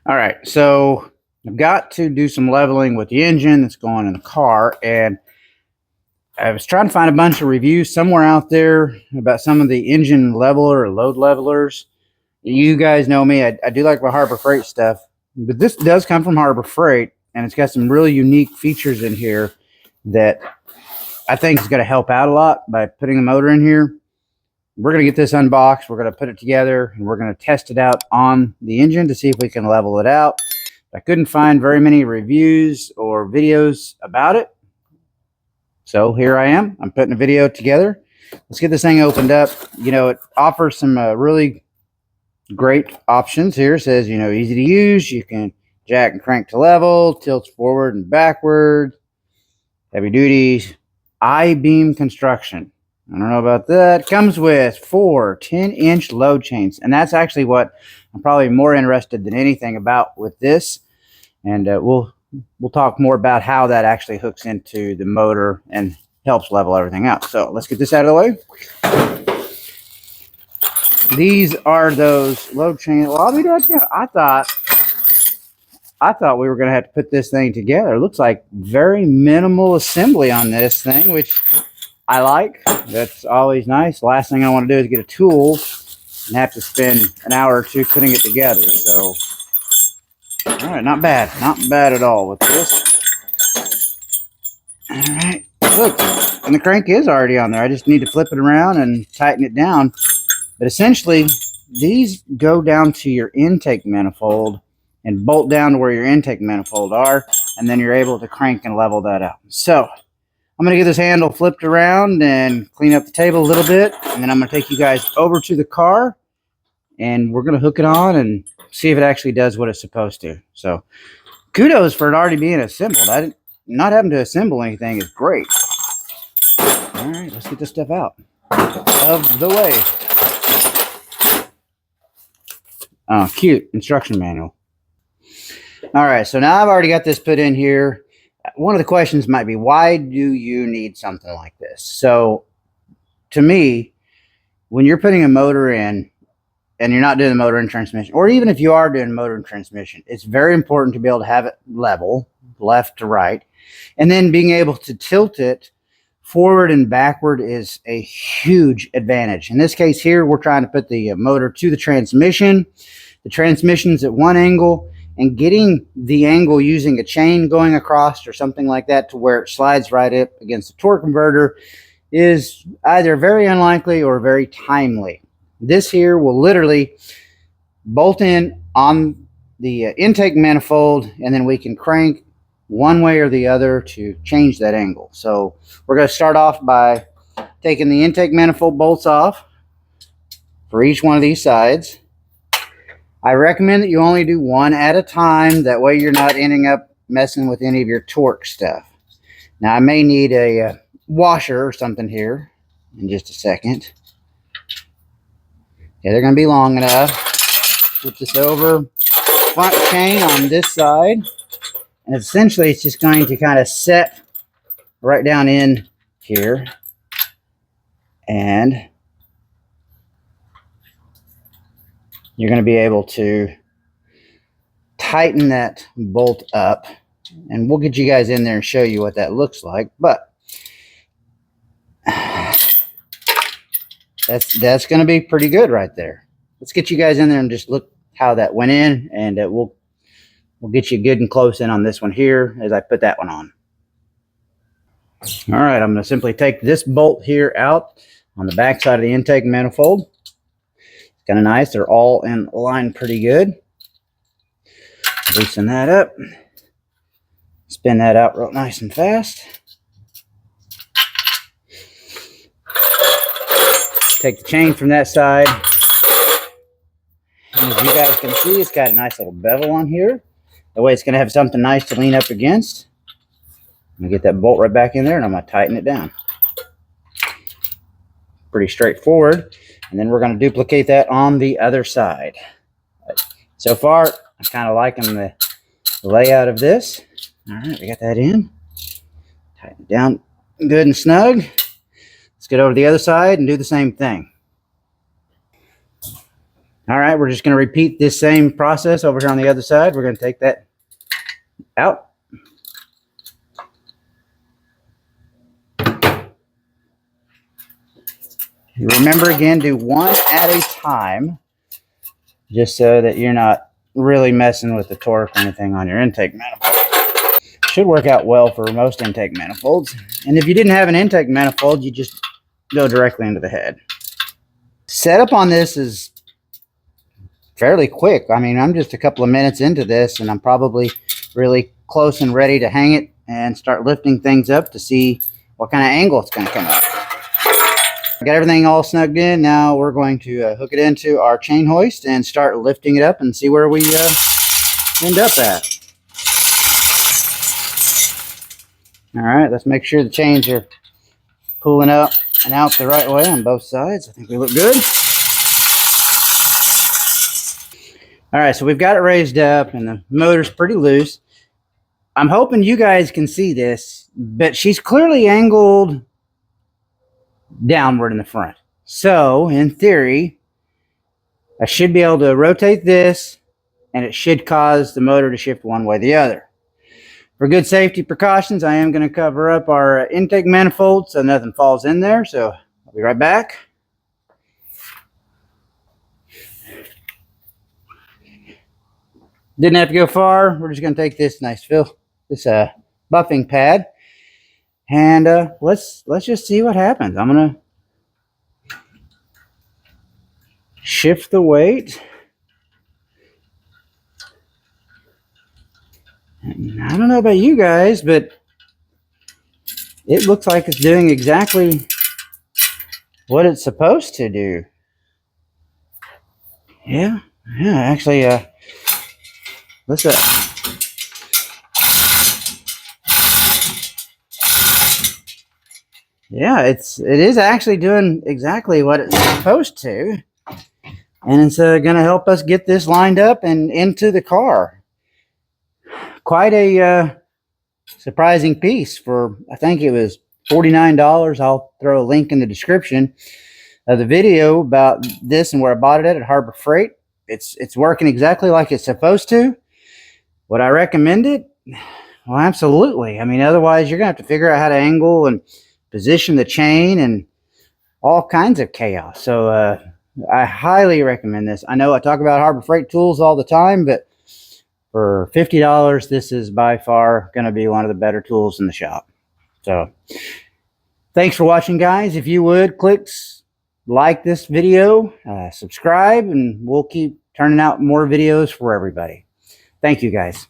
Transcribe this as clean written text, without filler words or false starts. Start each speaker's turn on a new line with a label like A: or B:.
A: All right, so I've got to do some leveling with the engine that's going in the car, and I was trying to find a bunch of reviews somewhere out there about some of the engine leveler or load levelers. You guys know me, I do like my Harbor Freight stuff, but this does come from Harbor Freight, and it's got some really unique features in here that I think is going to help out a lot by putting the motor in here. We're going to get this unboxed, we're going to put it together, and we're going to test it out on the engine to see if we can level it out. I couldn't find very many reviews or videos about it, so here I am. I'm putting a video together. Let's get this thing opened up. You know, it offers some really great options here. It says, you know, easy to use. You can jack and crank to level, tilts forward and backward, heavy duty, I-beam construction. I don't know about that. Comes with 4 10-inch load chains, and that's actually what I'm probably more interested than anything about with this. And we'll talk more about how that actually hooks into the motor and helps level everything out. So let's get this out of the way. These are those load chains. Well, I'll be done. I thought we were going to have to put this thing together. It looks like very minimal assembly on this thing, which I like. That's always nice. Last thing I want to do is get a tool and have to spend an hour or two putting it together. So, all right, not bad. Not bad at all with this. All right, look, and the crank is already on there. I just need to flip it around and tighten it down. But essentially, these go down to your intake manifold and bolt down to where your intake manifold are, and then you're able to crank and level that out. So I'm going to get this handle flipped around and clean up the table a little bit, and then I'm going to take you guys over to the car, and we're going to hook it on and see if it actually does what it's supposed to. So kudos for it already being assembled. Not having to assemble anything is great. All right, let's get this stuff out of the way. Oh, cute instruction manual. All right, so now I've already got this put in here. One of the questions might be, why do you need something like this? So to me, when you're putting a motor in and you're not doing the motor and transmission, or even if you are doing motor and transmission, it's very important to be able to have it level, left to right, and then being able to tilt it forward and backward is a huge advantage. In this case here, we're trying to put the motor to the transmission. The transmission's at one angle, and getting the angle using a chain going across or something like that to where it slides right up against the torque converter is either very unlikely or very timely. This here will literally bolt in on the intake manifold, and then we can crank one way or the other to change that angle. So we're going to start off by taking the intake manifold bolts off for each one of these sides. I recommend that you only do one at a time. That way you're not ending up messing with any of your torque stuff. Now I may need a washer or something here in just a second. Yeah, they're going to be long enough. Flip this over. Front chain on this side. And essentially it's just going to kind of set right down in here. And you're going to be able to tighten that bolt up, and we'll get you guys in there and show you what that looks like. But that's going to be pretty good right there. Let's get you guys in there and just look how that went in, and we'll get you good and close in on this one here as I put that one on. All right, I'm going to simply take this bolt here out on the back side of the intake manifold. Kind of nice. They're all in line pretty good. Loosen that up. Spin that out real nice and fast. Take the chain from that side. And as you guys can see, it's got a nice little bevel on here. That way it's going to have something nice to lean up against. I'm going to get that bolt right back in there, and I'm going to tighten it down. Pretty straightforward. And then we're going to duplicate that on the other side. So far, I'm kind of liking the layout of this. All right, we got that in. Tighten it down good and snug. Let's get over to the other side and do the same thing. All right, we're just going to repeat this same process over here on the other side. We're going to take that out. Remember, again, do one at a time, just so that you're not really messing with the torque or anything on your intake manifold. Should work out well for most intake manifolds. And if you didn't have an intake manifold, you just go directly into the head. Setup on this is fairly quick. I mean, I'm just a couple of minutes into this, and I'm probably really close and ready to hang it and start lifting things up to see what kind of angle it's going to come up. Got everything all snugged in. Now we're going to hook it into our chain hoist and start lifting it up and see where we end up at. All right, let's make sure the chains are pulling up and out the right way on both sides. I think we look good. All right, so we've got it raised up and the motor's pretty loose. I'm hoping you guys can see this, but she's clearly angled downward in the front. So, in theory, I should be able to rotate this, and it should cause the motor to shift one way or the other. For good safety precautions, I am going to cover up our intake manifold so nothing falls in there. So, I'll be right back. Didn't have to go far. We're just going to take this buffing pad, and let's just see what happens. I'm going to shift the weight. And I don't know about you guys, but it looks like it's doing exactly what it's supposed to do. Yeah, actually, let's yeah, it is actually doing exactly what it's supposed to, and it's going to help us get this lined up and into the car. Quite a surprising piece for, I think it was $49. I'll throw a link in the description of the video about this and where I bought it at Harbor Freight. It's working exactly like it's supposed to. Would I recommend it? Well, absolutely. I mean, otherwise you're going to have to figure out how to angle and position the chain and all kinds of chaos. So I highly recommend this. I know I talk about Harbor Freight tools all the time, but for $50, this is by far going to be one of the better tools in the shop. So thanks for watching, guys. If you would, like this video, subscribe, and we'll keep turning out more videos for everybody. Thank you, guys.